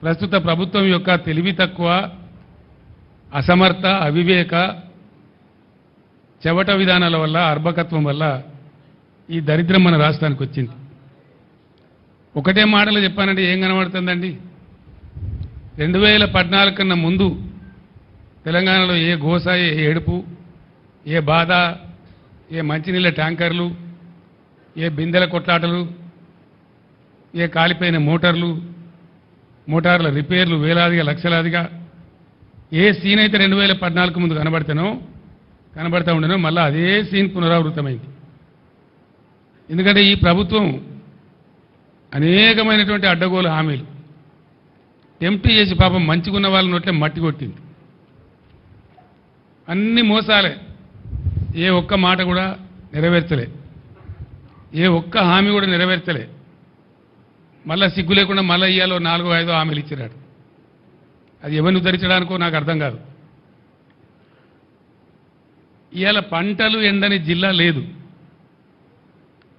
ప్రస్తుత ప్రభుత్వం యొక్క తెలివి తక్కువ, అసమర్థ, అవివేక, చెవట విధానాల వల్ల, అర్భకత్వం వల్ల ఈ దరిద్రం మన రాష్ట్రానికి వచ్చింది. ఒకటే మాటలో చెప్పానంటే ఏం కనబడుతుందండి? 2014 కన్నా ముందు తెలంగాణలో ఏ గోస, ఏ ఏడుపు, ఏ బాధ, ఏ మంచినీళ్ళ ట్యాంకర్లు, ఏ బిందెల కొట్లాటలు, ఏ కాలిపోయిన మోటార్ల రిపేర్లు వేలాదిగా లక్షలాదిగా ఏ సీన్ అయితే 2014 ముందు కనబడతా ఉండేనో మళ్ళీ అదే సీన్ పునరావృతమైంది. ఎందుకంటే ఈ ప్రభుత్వం అనేకమైనటువంటి అడ్డగోలు హామీలు టెంప్ట్ చేసి పాపం మంచిగున్న వాళ్ళ నోట్లే మట్టి కొట్టింది. అన్ని మోసాలే, ఏ ఒక్క మాట కూడా నెరవేర్చలే, ఏ ఒక్క హామీ కూడా నెరవేర్చలే. మళ్ళా సిగ్గు లేకుండా మళ్ళీ ఇయ్యాలో 4-5 హామీలు ఇచ్చినాడు. అది ఎవరిని ఉద్ధరించడానికో నాకు అర్థం కాదు. ఇవాళ పంటలు ఎండని జిల్లా లేదు,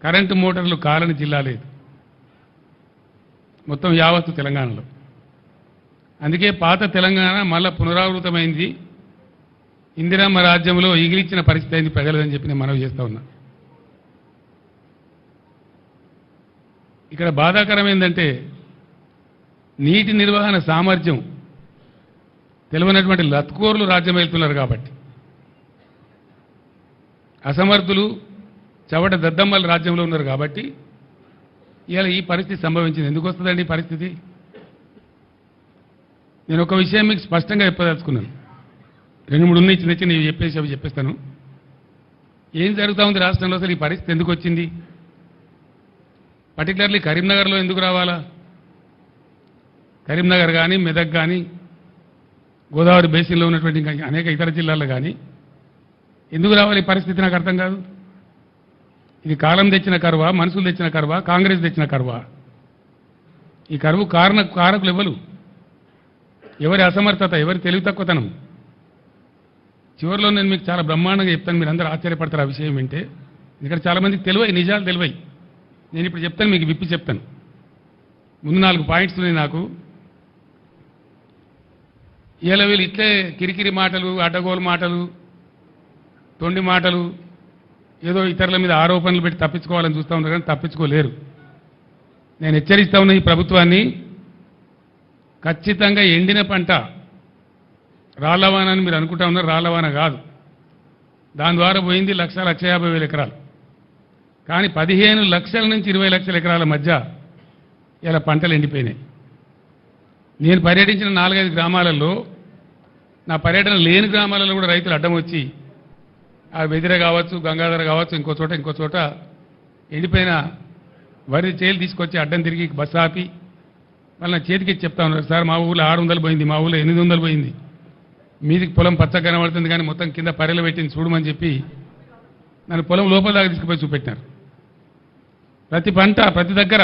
కరెంటు మోటార్లు కాలని జిల్లా లేదు మొత్తం యావత్తు తెలంగాణలో. అందుకే పాత తెలంగాణ మళ్ళా పునరావృతమైంది. ఇందిరమ్మ రాజ్యంలో ఈగిలిచ్చిన పరిస్థితి అయింది ప్రజలదని చెప్పి నేను మనవి చేస్తా ఉన్నా. ఇక్కడ బాధాకరం ఏంటంటే నీటి నిర్వహణ సామర్థ్యం తెలియనటువంటి లత్కోర్లు రాజ్యం వెళ్తున్నారు కాబట్టి, అసమర్థులు చవట దద్దమ్మల రాజ్యంలో ఉన్నారు కాబట్టి ఇవాళ ఈ పరిస్థితి సంభవించింది. ఎందుకు వస్తుందండి ఈ పరిస్థితి? నేను ఒక విషయం మీకు స్పష్టంగా చెప్పదలుచుకున్నాను. 2-3 ఉన్నాయి చిన్న చిన్న అవి చెప్పేస్తాను. ఏం జరుగుతూ ఉంది రాష్ట్రంలో, అసలు ఈ పరిస్థితి ఎందుకు వచ్చింది? పర్టికులర్లీ కరీంనగర్లో ఎందుకు రావాలా? కరీంనగర్ కానీ, మెదక్ కానీ, గోదావరి బేసిన్లో ఉన్నటువంటి ఇంకా అనేక ఇతర జిల్లాల్లో కానీ ఎందుకు రావాలి ఈ పరిస్థితి నాకు అర్థం కాదు. ఇది కాలం తెచ్చిన కరువా, మనుషులు తెచ్చిన కరువా, కాంగ్రెస్ తెచ్చిన కరువా? ఈ కరువు కారకులు ఎవరి అసమర్థత, ఎవరి తెలివి తక్కువతనం? చివరిలో నేను మీకు చాలా బ్రహ్మాండంగా చెప్తాను, మీరు అందరూ ఆశ్చర్యపడతారు ఆ విషయం వింటే. ఇక్కడ చాలామందికి తెలివై, నిజాలు తెలివై. నేను ఇప్పుడు చెప్తాను, మీకు విప్పి చెప్తాను. ముందు 4 పాయింట్స్ ఉన్నాయి నాకు. ఇలా వీళ్ళు ఇట్లే కిరికిరి మాటలు, అడ్డగోలు మాటలు, తొండి మాటలు, ఏదో ఇతరుల మీద ఆరోపణలు పెట్టి తప్పించుకోవాలని చూస్తూ ఉన్నారు కానీ తప్పించుకోలేరు. నేను హెచ్చరిస్తా ఉన్న ఈ ప్రభుత్వాన్ని, ఖచ్చితంగా ఎండిన పంట రాళ్లవాన అని మీరు అనుకుంటా ఉన్నారు. రాళ్లవాన కాదు, దాని ద్వారా పోయింది 1,50,000 ఎకరాలు. కానీ 15 లక్షల నుంచి 20 లక్షల ఎకరాల మధ్య ఇలా పంటలు ఎండిపోయినాయి. నేను పర్యటించిన 4-5 గ్రామాలలో, నా పర్యటన లేని గ్రామాలలో కూడా రైతులు అడ్డం వచ్చి ఆ వెదిర కావచ్చు, గంగాధర కావచ్చు, ఇంకో చోట ఎండిపోయిన వరి చేలు తీసుకొచ్చి అడ్డం తిరిగి బస్సు ఆపి వాళ్ళ చేతికి చెప్తా ఉన్నారు, సార్ మా ఊళ్ళో 600 పోయింది, మా ఊళ్ళో 800 పోయింది, మీదికి పొలం పచ్చగా కనబడుతుంది కానీ మొత్తం కింద పర్రెలు పెట్టింది చూడమని చెప్పి నన్ను పొలం లోపల దాకా తీసుకుపోయి చూపెట్టినారు. ప్రతి పంట, ప్రతి దగ్గర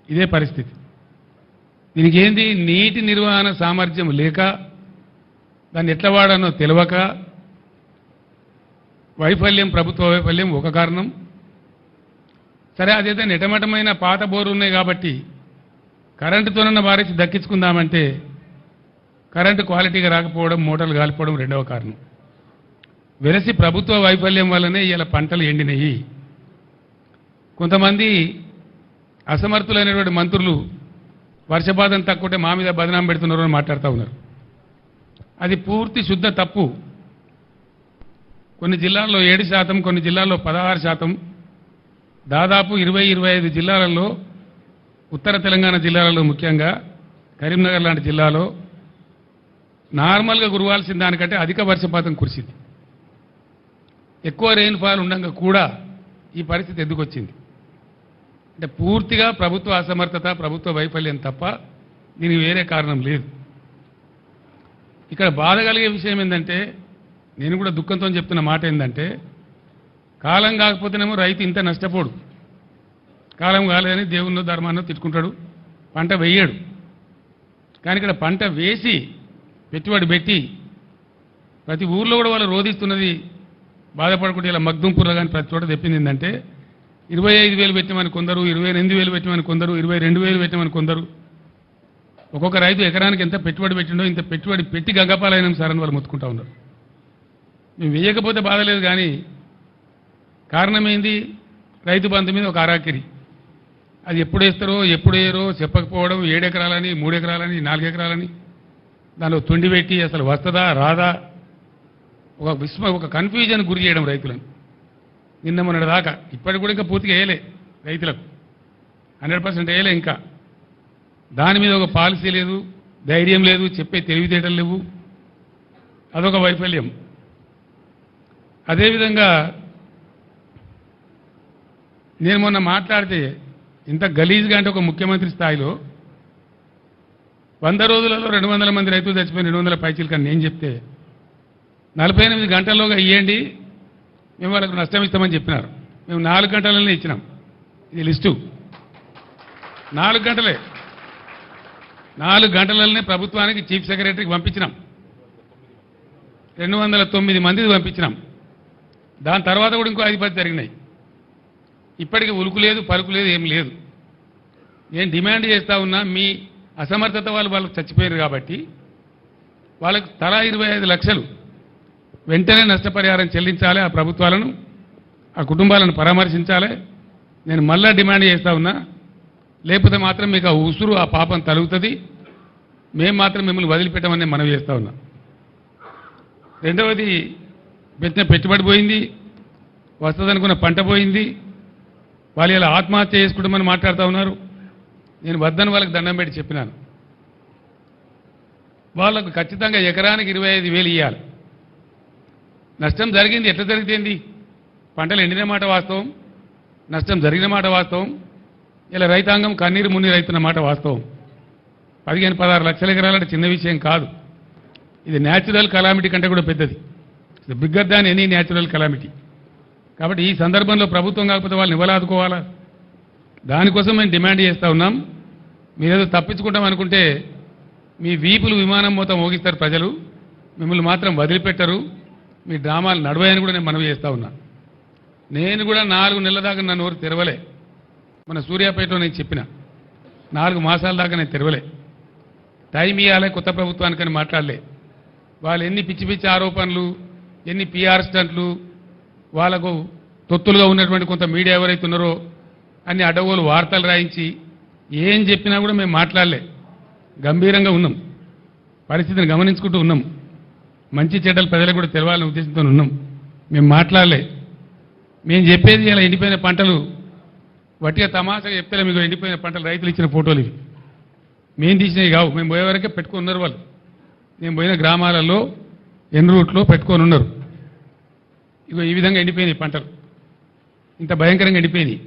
ఇదే పరిస్థితి. దీనికి ఏంది? నీటి నిర్వహణ సామర్థ్యం లేక, దాన్ని ఎట్లా వాడానో తెలియక, వైఫల్యం, ప్రభుత్వ వైఫల్యం ఒక కారణం. సరే, అదైతే నెటమటమైన పాత బోర్లు ఉన్నాయి కాబట్టి కరెంటుతోనన్న భారీకి దక్కించుకుందామంటే కరెంటు క్వాలిటీగా రాకపోవడం, మోటార్లు కాలిపోవడం రెండవ కారణం. వెరసి ప్రభుత్వ వైఫల్యం వల్లనే ఇలా పంటలు ఎండినాయి. కొంతమంది అసమర్థులైనటువంటి మంత్రులు వర్షపాతం తక్కువటే మా మీద బదనాం పెడుతున్నారు అని మాట్లాడుతూ ఉన్నారు. అది పూర్తి శుద్ధ తప్పు. కొన్ని జిల్లాల్లో 7%, కొన్ని జిల్లాల్లో 16%, దాదాపు 20-25 జిల్లాలలో, ఉత్తర తెలంగాణ జిల్లాలలో, ముఖ్యంగా కరీంనగర్ లాంటి జిల్లాలో నార్మల్గా కురవాల్సిన దానికంటే అధిక వర్షపాతం కురిసింది. ఎక్కువ రెయిన్ఫాల్ ఉండగా కూడా ఈ పరిస్థితి ఎందుకు వచ్చింది అంటే పూర్తిగా ప్రభుత్వ అసమర్థత, ప్రభుత్వ వైఫల్యం తప్ప దీనికి వేరే కారణం లేదు. ఇక్కడ బాధ కలిగే విషయం ఏంటంటే, నేను కూడా దుఃఖంతో చెప్తున్న మాట ఏంటంటే, కాలం కాకపోతేనేమో రైతు ఇంత నష్టపోడు, కాలం కాలేదని దేవుణ్ణో ధర్మాన్నో తిట్టుకుంటాడు, పంట వేయడు. కానీ ఇక్కడ పంట వేసి పెట్టుబడి పెట్టి ప్రతి ఊర్లో కూడా వాళ్ళు రోధిస్తున్నది బాధపడకుండా ఇలా మగ్దుంపుర్లో కానీ ప్రతి చోట తెప్పింది ఏంటంటే 25,000 పెట్టమని కొందరు, 28,000 పెట్టమని కొందరు, 22,000 పెట్టమని కొందరు. ఒక్కొక్క రైతు ఎకరానికి ఎంత పెట్టుబడి పెట్టిండో ఇంత పెట్టుబడి పెట్టి గంగపాలైనం సార్ అని వాళ్ళు మొత్తుకుంటా ఉన్నారు. మేము వేయకపోతే బాధలేదు, కానీ కారణం ఏంది? రైతు బంధు మీద ఒక అరాకిరి. అది ఎప్పుడు వేస్తారో ఎప్పుడు వేయరో చెప్పకపోవడం, 7 ఎకరాలని 3 ఎకరాలని 4 ఎకరాలని దానిలో తొండి పెట్టి అసలు వస్తుందా రాదా ఒక కన్ఫ్యూజన్ గురి చేయడం రైతులను. నిన్న మొన్నటి దాకా ఇప్పటికి కూడా ఇంకా పూర్తిగా వేయలే, రైతులకు 100% వేయలే. ఇంకా దాని మీద ఒక పాలసీ లేదు, ధైర్యం లేదు, చెప్పే తెలివితేటలు లేవు. అదొక వైఫల్యం. అదేవిధంగా నేను మొన్న మాట్లాడితే ఇంత గలీజ్గా అంటే ఒక ముఖ్యమంత్రి స్థాయిలో 100 రోజులలో 200 మంది రైతులు చచ్చిపోయిన 200 పైచీలు కానీ నేను చెప్తే 48 గంటల్లోగా ఇవ్వండి, మేము వాళ్ళకు నష్టం ఇస్తామని చెప్పినారు. మేము 4 గంటలనే ఇచ్చినాం. ఇది లిస్టు. 4 గంటలే, 4 గంటలనే ప్రభుత్వానికి చీఫ్ సెక్రటరీకి పంపించినాం. 209 మందికి పంపించినాం. దాని తర్వాత కూడా ఇంకో 5-10 జరిగినాయి. ఇప్పటికీ ఉలుకు లేదు, పలుకు లేదు, ఏం లేదు. నేను డిమాండ్ చేస్తా ఉన్నా, మీ అసమర్థత వాళ్ళకు చచ్చిపోయారు కాబట్టి వాళ్ళకు తలా 25 లక్షలు వెంటనే నష్టపరిహారం చెల్లించాలి. ఆ ప్రభుత్వాలను, ఆ కుటుంబాలను పరామర్శించాలి. నేను మళ్ళా డిమాండ్ చేస్తా ఉన్నా. లేకపోతే మాత్రం మీకు ఆ ఉసురు, ఆ పాపం తలుగుతుంది. మేము మాత్రం మిమ్మల్ని వదిలిపెట్టమని మనవి చేస్తా ఉన్నా. రెండవది, పెట్టిన పెట్టుబడి పోయింది, వస్తుందనుకున్న పంట పోయింది. వాళ్ళు ఇలా ఆత్మహత్య చేసుకుంటామని మాట్లాడుతూ ఉన్నారు. నేను వద్దని వాళ్ళకి దండం పెట్టి చెప్పినాను. వాళ్ళకు ఖచ్చితంగా ఎకరానికి 25,000 ఇవ్వాలి. నష్టం జరిగింది, ఎట్లా జరిగితేంది? పంటలు ఎండిన మాట వాస్తవం, నష్టం జరిగిన మాట వాస్తవం. ఇలా రైతాంగం కన్నీరు మున్నీరు అవుతున్న మాట వాస్తవం. 15-16 లక్షల ఎకరాలంటే చిన్న విషయం కాదు. ఇది న్యాచురల్ కలామిటీ కంటే కూడా పెద్దది. Bigger than any natural calamity. కాబట్టి ఈ సందర్భంలో ప్రభుత్వం కాకపోతే వాళ్ళని ఇవ్వలాదుకోవాలా? దానికోసం మేము డిమాండ్ చేస్తూ ఉన్నాం. మీరేదో తప్పించుకుంటాం అనుకుంటే మీ వీపులు విమానం మొత్తం మోగిస్తారు ప్రజలు, మిమ్మల్ని మాత్రం వదిలిపెట్టరు. మీ డ్రామాలు నడవయని కూడా నేను మనవి చేస్తూ ఉన్నా. నేను కూడా 4 నెలల దాకా నా నోరు తెరవలే. మన సూర్యాపేటలో నేను చెప్పిన 4 మాసాల దాకా నేను తెరవలే. టైం ఇవ్వాలి కొత్త ప్రభుత్వానికని మాట్లాడలే. వాళ్ళు ఎన్ని పిచ్చి పిచ్చి ఆరోపణలు, ఎన్ని పిఆర్ స్టంట్లు, వాళ్ళకు తొత్తులుగా ఉన్నటువంటి కొంత మీడియా ఎవరైతే ఉన్నారో అన్ని అడ్డగోలు వార్తలు రాయించి ఏం చెప్పినా కూడా మేము మాట్లాడలే. గంభీరంగా ఉన్నాం, పరిస్థితిని గమనించుకుంటూ ఉన్నాం. మంచి చెడ్డలు ప్రజలకు కూడా తెలవాలనే ఉద్దేశంతో ఉన్నాం. మేము మాట్లాడలే. మేము చెప్పేది ఇలా ఎండిపోయిన పంటలు వట్టిగా తమాషగా చెప్తే మీకు ఎండిపోయిన పంటలు రైతులు ఇచ్చిన ఫోటోలు ఇవి. మేము తీసినవి కావు. మేము పోయే వరకే పెట్టుకొని ఉన్నారు వాళ్ళు. మేము పోయిన గ్రామాలలో ఎన్ రూట్లో పెట్టుకొని ఉన్నారు. ఇగో ఈ విధంగా ఎండిపోయినాయి పంటలు, ఇంత భయంకరంగా ఎండిపోయినాయి.